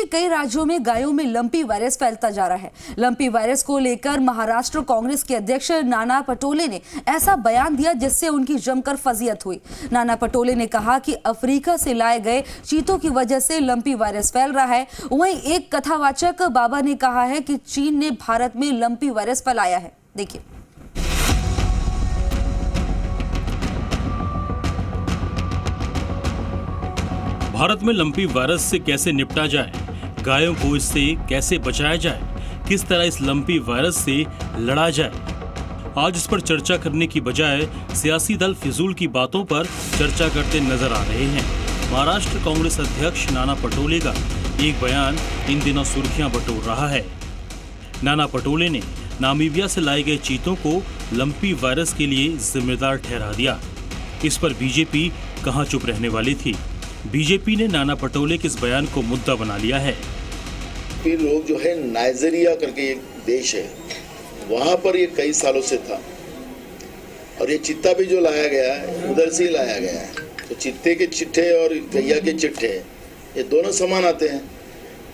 कई राज्यों में गायों में लंपी वायरस फैलता जा रहा है। लंपी वायरस को लेकर महाराष्ट्र कांग्रेस के अध्यक्ष नाना पटोले ने ऐसा बयान दिया जिससे उनकी जमकर फजीयत हुई। नाना पटोले ने कहा कि अफ्रीका से लाए गए चीतों की वजह से लंपी वायरस फैल रहा है। वहीं एक कथावाचक बाबा ने कहा है कि चीन ने भारत में लंपी वायरस फैलाया है। देखिए। भारत में लंपी वायरस से कैसे निपटा जाए, गायों को इससे कैसे बचाया जाए, किस तरह इस लंपी वायरस से लड़ा जाए, आज इस पर चर्चा करने की बजाय सियासी दल फिजूल की बातों पर चर्चा करते नजर आ रहे हैं। महाराष्ट्र कांग्रेस अध्यक्ष नाना पटोले का एक बयान इन दिनों सुर्खियां बटोर रहा है। नाना पटोले ने नामीबिया से लाए गए चीतों को लंपी वायरस के लिए जिम्मेदार ठहरा दिया। इस पर बीजेपी कहां चुप रहने वाली थी। बीजेपी ने नाना पटोले के इस बयान को मुद्दा बना लिया है। फिर लोग जो है नाइजीरिया करके एक देश है, वहां पर ये कई सालों से था और ये चित्ता भी जो लाया गया है उधर से ही लाया गया है। तो चित्ते के चिट्ठे और गैया के चिट्ठे ये दोनों समान आते हैं।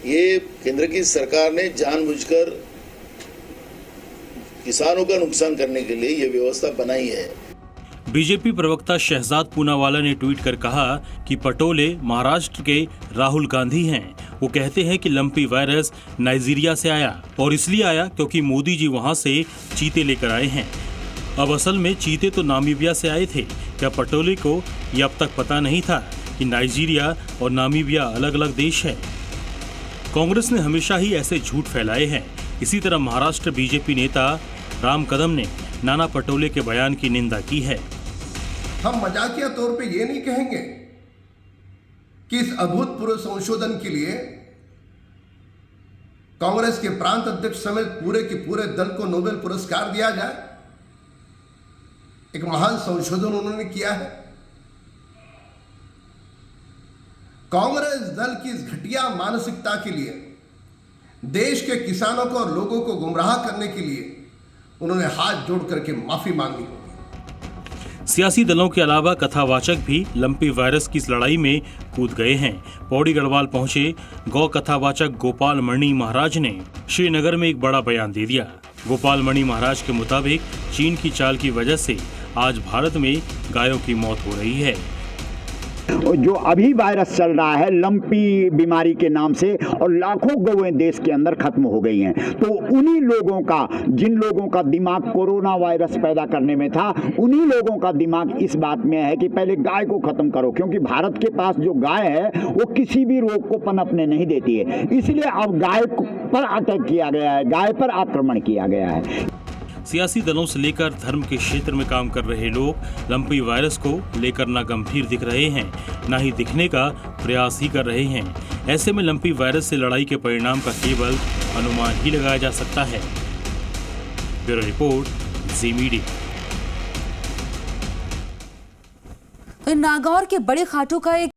ये केंद्र की सरकार ने जानबूझकर किसानों का नुकसान करने के लिए ये व्यवस्था बनाई है। बीजेपी प्रवक्ता शहजाद पूनावाला ने ट्वीट कर कहा कि पटोले महाराष्ट्र के राहुल गांधी हैं। वो कहते हैं कि लंपी वायरस नाइजीरिया से आया और इसलिए आया क्योंकि मोदी जी वहां से चीते लेकर आए हैं। अब असल में चीते तो नामीबिया से आए थे। क्या पटोले को ये अब तक पता नहीं था कि नाइजीरिया और नामीबिया अलग अलग देश है? कांग्रेस ने हमेशा ही ऐसे झूठ फैलाए हैं। इसी तरह महाराष्ट्र बीजेपी नेता राम कदम ने नाना पटोले के बयान की निंदा की है। हम मजाकिया तौर पे ये नहीं कहेंगे कि इस अभूतपूर्व संशोधन के लिए कांग्रेस के प्रांत अध्यक्ष समेत पूरे के पूरे दल को नोबेल पुरस्कार दिया जाए। एक महान संशोधन उन्होंने किया है। कांग्रेस दल की इस घटिया मानसिकता के लिए, देश के किसानों को और लोगों को गुमराह करने के लिए उन्होंने हाथ जोड़ करके माफी मांगी होगी। सियासी दलों के अलावा कथावाचक भी लंपी वायरस की इस लड़ाई में कूद गए हैं। पौड़ी गढ़वाल पहुंचे गौ कथावाचक गोपाल मणि महाराज ने श्रीनगर में एक बड़ा बयान दे दिया। गोपाल मणि महाराज के मुताबिक चीन की चाल की वजह से आज भारत में गायों की मौत हो रही है। जो अभी वायरस चल रहा है लंपी बीमारी के नाम से, और लाखों गौएं देश के अंदर खत्म हो गई हैं, तो उन्हीं लोगों का, जिन लोगों का दिमाग कोरोना वायरस पैदा करने में था, उन्हीं लोगों का दिमाग इस बात में है कि पहले गाय को खत्म करो, क्योंकि भारत के पास जो गाय है वो किसी भी रोग को पनपने नहीं देती है। इसलिए अब गाय पर अटैक किया गया है, गाय पर आक्रमण किया गया है। सियासी दलों से लेकर धर्म के क्षेत्र में काम कर रहे लोग लंपी वायरस को लेकर ना गंभीर दिख रहे हैं, ना ही दिखने का प्रयास ही कर रहे हैं। ऐसे में लंपी वायरस से लड़ाई के परिणाम का केवल अनुमान ही लगाया जा सकता है। ब्यूरो रिपोर्ट, जी मीडिया। नागौर के बड़े खाटू का एक